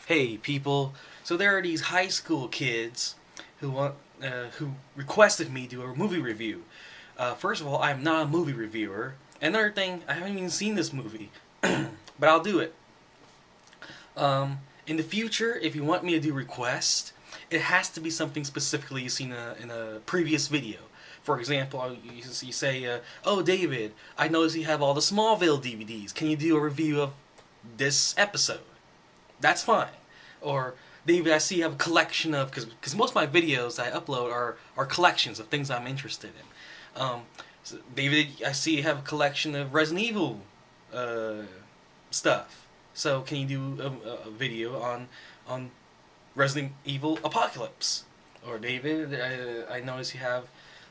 Hey people, so there are these high school kids who requested me do a movie review. First of all, I'm not a movie reviewer. Another thing, I haven't even seen this movie, but I'll do it. In the future, if you want me to do requests, it has to be something specifically you've seen in a previous video. For example, you say, "Oh, David, I noticed you have all the Smallville DVDs. Can you do a review of this episode?" That's fine. Or, David, I see you have a collection of, because most of my videos I upload are collections of things I'm interested in. So David, I see you have a collection of Resident Evil stuff. So can you do a video on Resident Evil Apocalypse? Or David, I notice you have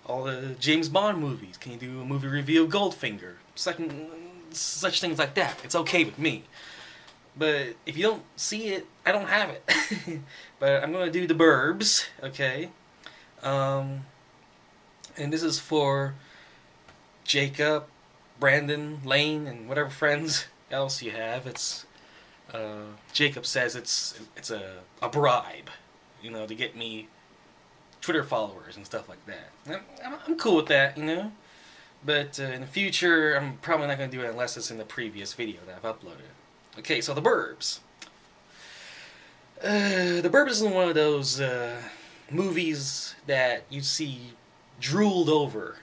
all the James Bond movies. Can you do a movie review of Goldfinger? Such things like that. It's okay with me. But if you don't see it, I don't have it. But I'm going to do the Burbs, okay? And this is for Jacob, Brandon, Lane, and whatever friends else you have. It's Jacob says it's a bribe, to get me Twitter followers and stuff like that. I'm cool with that, But in the future, I'm probably not going to do it unless it's in the previous video that I've uploaded. Okay, so the Burbs. The Burbs is one of those movies that you see drooled over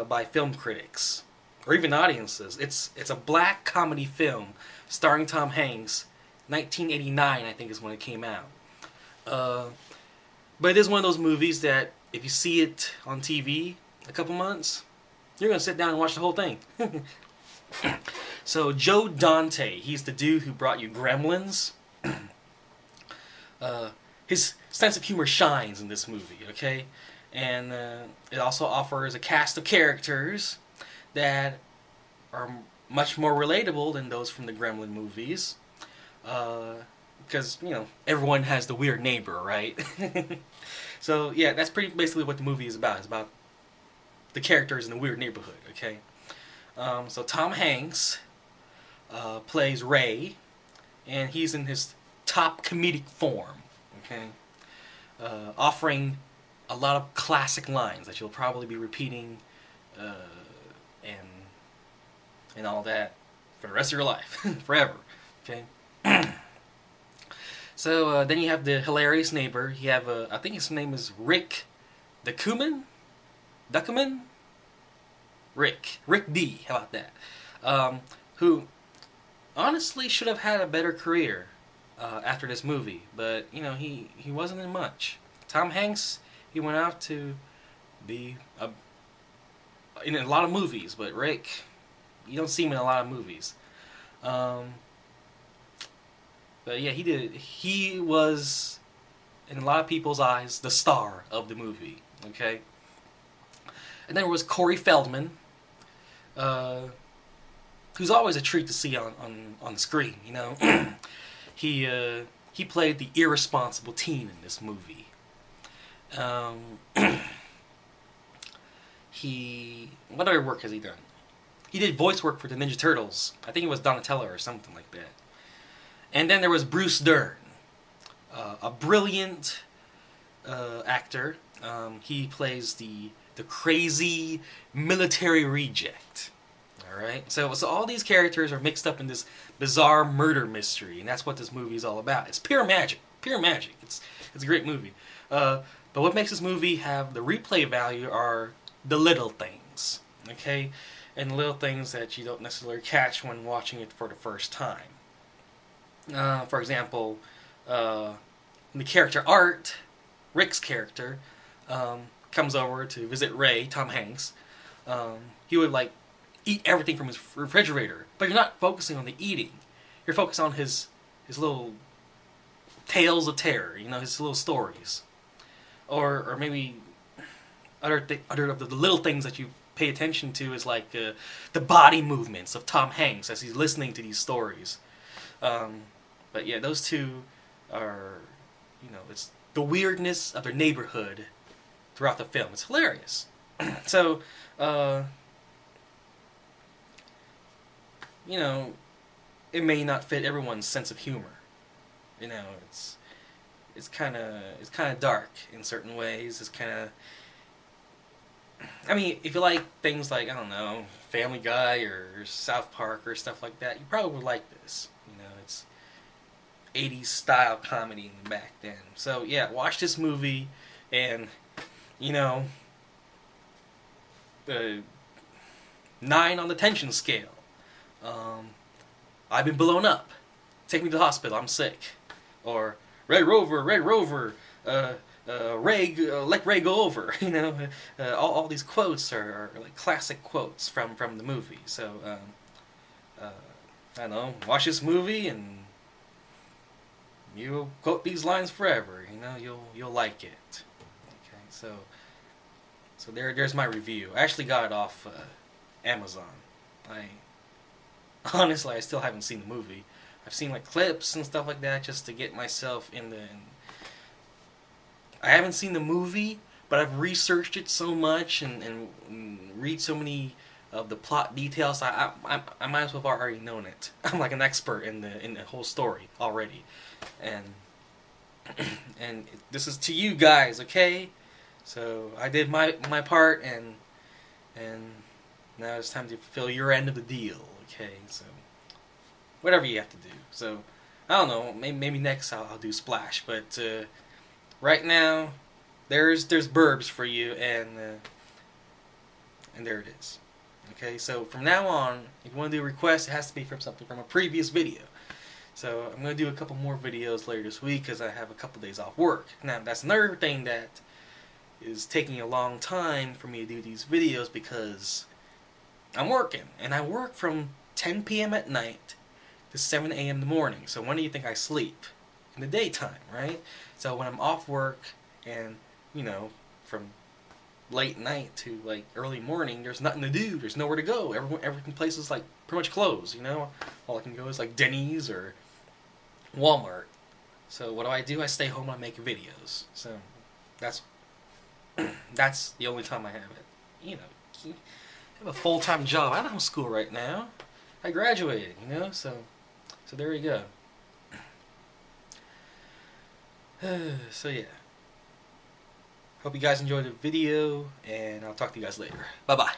by film critics or even audiences. It's a black comedy film starring Tom Hanks. 1989, I think, is when it came out. But it is one of those movies that if you see it on TV a couple months, you're gonna sit down and watch the whole thing. So Joe Dante, he's the dude who brought you Gremlins. His sense of humor shines in this movie, okay? And it also offers a cast of characters that are much more relatable than those from the Gremlin movies. Because, everyone has the weird neighbor, right? So, yeah, that's basically what the movie is about. It's about the characters in the weird neighborhood, okay? So Tom Hanks plays Ray, and he's in his top comedic form, okay? Offering a lot of classic lines that you'll probably be repeating and all that for the rest of your life, forever, okay? So then you have the hilarious neighbor. You have, I think his name is Rick Ducommun? Rick D, how about that? Who honestly should have had a better career after this movie, but he wasn't in much. Tom Hanks, he went out to be in a lot of movies, but Rick, you don't see him in a lot of movies. But yeah, he was, in a lot of people's eyes, the star of the movie. Okay. And then there was Corey Feldman, who's always a treat to see on the screen. He played the irresponsible teen in this movie. What other work has he done? He did voice work for the Ninja Turtles. I think it was Donatello or something like that. And then there was Bruce Dern, a brilliant actor. He plays the crazy military reject. All right, so all these characters are mixed up in this bizarre murder mystery, and that's what this movie is all about. It's pure magic, pure magic. It's a great movie. But what makes this movie have the replay value are the little things, okay, and the little things that you don't necessarily catch when watching it for the first time. For example, the character Art, Rick's character, comes over to visit Ray, Tom Hanks. He would eat everything from his refrigerator, but you're not focusing on the eating. You're focused on his little tales of terror, his little stories, or maybe other of the little things that you pay attention to is the body movements of Tom Hanks as he's listening to these stories. But yeah, those two are, it's the weirdness of their neighborhood throughout the film. It's hilarious. So, it may not fit everyone's sense of humor. You know, it's kind of dark in certain ways. It's kind of, I mean, if you like things like, I don't know, Family Guy or South Park or stuff like that, you probably would like this. You know, it's 80s style comedy back then. So yeah, watch this movie, and you know, 9 on the tension scale. I've been blown up. Take me to the hospital. I'm sick. Or Red Rover. Ray, let Ray go over. You know, all these quotes are like classic quotes from the movie. So I don't know. Watch this movie and you'll quote these lines forever. You know, you'll like it. Okay, so there's my review. I actually got it off Amazon. Honestly, I still haven't seen the movie. I've seen like clips and stuff like that just to get myself in the. I haven't seen the movie, but I've researched it so much and read so many of the plot details. I might as well have already known it. I'm like an expert in the whole story already, and this is to you guys, okay? So I did my part, and now it's time to fulfill your end of the deal, okay? So whatever you have to do. So I don't know. Maybe next I'll do Splash, but right now there's Burbs for you, and there it is. Okay. So from now on, if you want to do a request, it has to be from something from a previous video. So I'm gonna do a couple more videos later this week because I have a couple days off work. Now that's another thing that is taking a long time for me to do these videos because I'm working, and I work from 10 p.m. at night to 7 a.m. in the morning. So when do you think I sleep? In the daytime, right? So when I'm off work and, you know, from late night to like early morning, there's nothing to do. There's nowhere to go. Every place is like pretty much closed, you know? All I can go is like Denny's or Walmart. So what do? I stay home and I make videos. So that's the only time I have it. You know, I have a full-time job. I'm in school right now. I graduated, you know? So there you go. So yeah. Hope you guys enjoyed the video, and I'll talk to you guys later. Bye-bye.